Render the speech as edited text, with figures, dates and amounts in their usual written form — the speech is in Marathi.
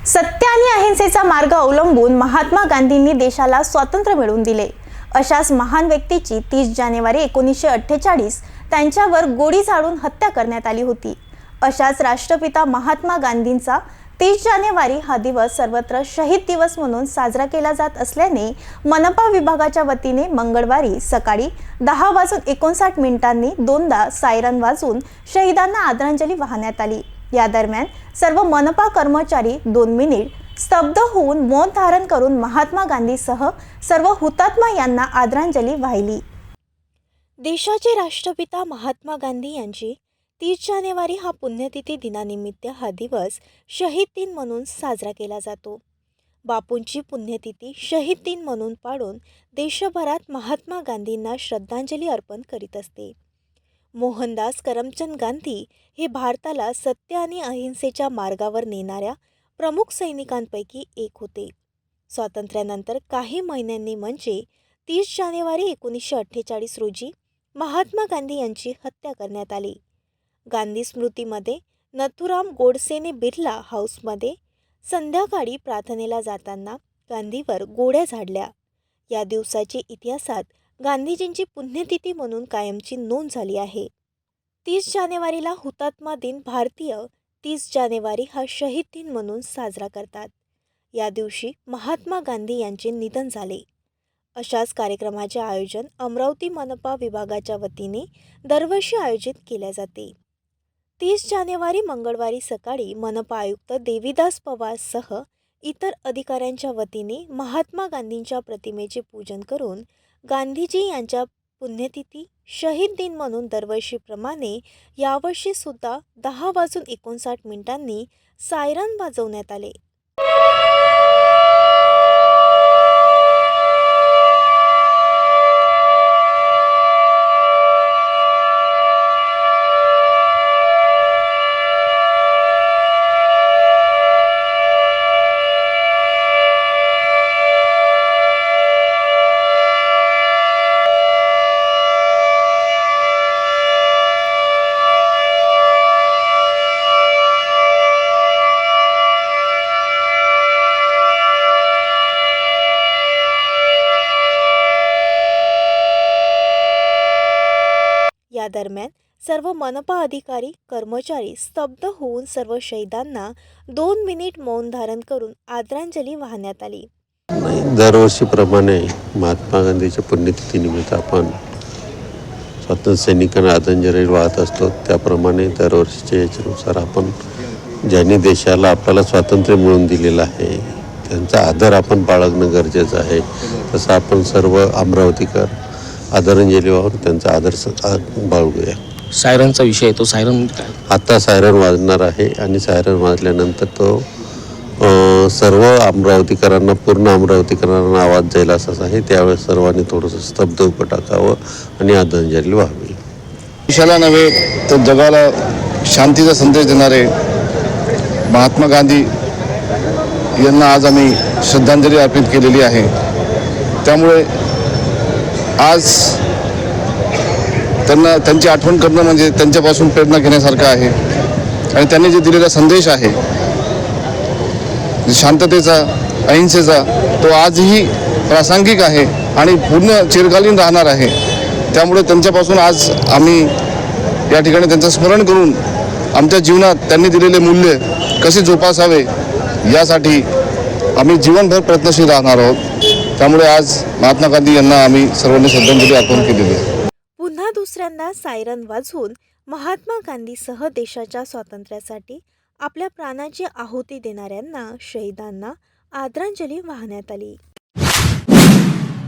सत्य आणि अहिंसेचा मार्ग अवलंबून महात्मा गांधींनी देशाला स्वातंत्र्य मिळवून दिले। अशाच महान व्यक्तीची 30 जानेवारी 1948 त्यांच्यावर गोळी झाडून हत्या करण्यात आली होती। अशाच राष्ट्रपिता महात्मा गांधींचा 30 जानेवारी हा दिवस सर्वत्र शहीद दिवस म्हणून साजरा केला जात असल्याने मनपा विभागाच्या वतीने मंगळवारी सकाळी 10:59 दोनदा सायरन वाजून शहीदांना आदरांजली वाहण्यात आली। या दरम्यान सर्व मनपा कर्मचारी 2 मिनिट स्तब्ध होऊन मौन धारण करून महात्मा गांधीसह सर्व हुतात्मा यांना आदरांजली वाहिली। देशाचे राष्ट्रपिता महात्मा गांधी यांची 30 जानेवारी हा पुण्यतिथी दिनानिमित्त हा दिवस शहीद दिन म्हणून साजरा केला जातो। बापूंची पुण्यतिथी शहीद दिन म्हणून पाडून देशभरात महात्मा गांधींना श्रद्धांजली अर्पण करीत असते। मोहनदास करमचंद गांधी हे भारताला सत्य आणि अहिंसेच्या मार्गावर नेणाऱ्या प्रमुख सैनिकांपैकी एक होते। स्वातंत्र्यानंतर काही महिन्यांनी म्हणजे 30 जानेवारी 1948 रोजी महात्मा गांधी यांची हत्या करण्यात आली। गांधी स्मृतीमध्ये नथुराम गोडसेने बिर्ला हाऊसमध्ये संध्याकाळी प्रार्थनेला जाताना गांधीवर गोळ्या झाडल्या। या दिवसाची इतिहासात गांधीजींची पुण्यतिथी म्हणून कायमची नोंद झाली आहे। 30 जानेवारीला हुतात्मा दिन भारतीय 30 जानेवारी हा शहीद दिन म्हणून साजरा करतात। या दिवशी महात्मा गांधी यांचे निधन झाले। अशाच कार्यक्रमाचे आयोजन अमरावती मनपा विभागाच्या वतीने दरवर्षी आयोजित केले जाते। 30 जानेवारी मंगळवारी सकाळी मनपा आयुक्त देवीदास पवारसह इतर अधिकाऱ्यांच्या वतीने महात्मा गांधींच्या प्रतिमेचे पूजन करून गांधीजी यांच्या पुण्यतिथी शहीद दिन म्हणून दरवर्षीप्रमाणे यावर्षी सुद्धा 10:59 सायरन वाजवण्यात आले। या दरम्यान सर्व मनपा अधिकारी कर्मचारी स्तब्ध होऊन सर्व शहीदांना 2 मिनिट मौन धारण करून आदरांजली वाहण्यात आली। दरवर्षीप्रमाणे महात्मा गांधीच्या पुण्यतिथीनिमित्त आपण स्वातंत्र्य सैनिकांना आदरांजली वाहत असतो। त्याप्रमाणे दरवर्षीच्या याच्यानुसार आपण ज्यांनी देशाला आपल्याला स्वातंत्र्य मिळवून दिलेलं आहे त्यांचा आदर आपण बाळगणं गरजेचं आहे। तसं आपण सर्व अमरावतीकर आदरांजली वाहून त्यांचा आदर बाळगूया। सायरनचा विषय तो सायरन आता सायरन वाजणार आहे आणि सायरन वाजल्यानंतर तो सर्व अमरावतीकरांना पूर्ण अमरावतीकरांना आवाज जाईल असाच आहे। त्यावेळेस सर्वांनी थोडंसं स्तब्ध उभं टाकावं आणि आदरांजली वाहावी। देशाला नव्हे तर जगाला शांतीचा संदेश देणारे महात्मा गांधी यांना आज आम्ही श्रद्धांजली अर्पित केलेली आहे। त्यामुळे आज त्यांची आठवण करणं म्हणजे त्यांच्यापासून प्रेरणा घेण्यासारखं आहे आणि त्यांनी जे दिलेला संदेश आहे शांततेचा अहिंसेचा तो आजही प्रासंगिक आहे आणि पूर्ण चिरकालीन राहणार आहे। त्यामुळे त्यांच्यापासून आज आम्ही या ठिकाणी त्यांचं स्मरण करून आमच्या जीवनात त्यांनी दिलेले मूल्य कसे जोपासावे यासाठी आम्ही जीवनभर प्रयत्नशील राहणार आहोत। त्यामुळे आज महात्मा गांधी यांना आम्ही सर्वांनी श्रद्धांजली अर्पण केलेली आहे। पुन्हा दुसऱ्यांदा सायरन वाजवून महात्मा गांधीसह देशाच्या स्वातंत्र्यासाठी आपल्या प्राणाची आहुती देणाऱ्यांना शहीदांना आदरांजली वाहण्यात आली।